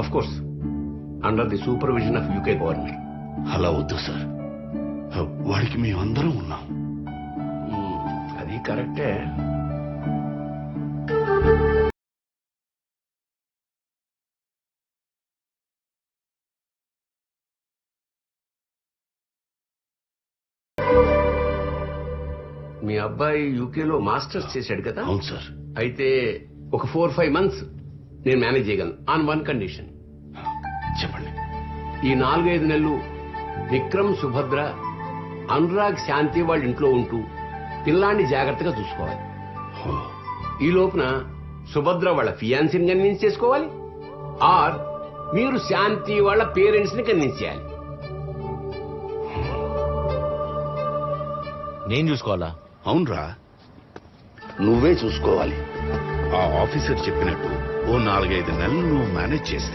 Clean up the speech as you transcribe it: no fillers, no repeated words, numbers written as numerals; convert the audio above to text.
Of course under the supervision of UK government. అలా వద్దు sir, వాడికి మేమందరం ఉన్నాం. అది కరెక్టే. మీ అబ్బాయి యూకేలో మాస్టర్స్ చేశాడు కదా? అవును సార్. అయితే ఒక 4-5 months నేను మేనేజ్ చేయగలను ఆన్ వన్ కండిషన్. చెప్పండి. ఈ 4-5 నెలలు విక్రమ్, సుభద్ర, అనురాగ్, శాంతి వాళ్ళ ఇంట్లో ఉంటూ పిల్లాన్ని జాగ్రత్తగా చూసుకోవాలి. ఈ లోపున సుభద్ర వాళ్ళ ఫియాన్సీని కన్విన్స్ చేసుకోవాలి, ఆర్ మీరు శాంతి వాళ్ళ పేరెంట్స్ ని కన్విన్స్ చేయాలి. నేను చూసుకోవాలా? అవునరా, నువ్వే చూసుకోవాలి. ఆ ఆఫీసర్ చెప్పినట్టు ఓ 4-5 నెలలు నువ్వు మేనేజ్ చేస్తే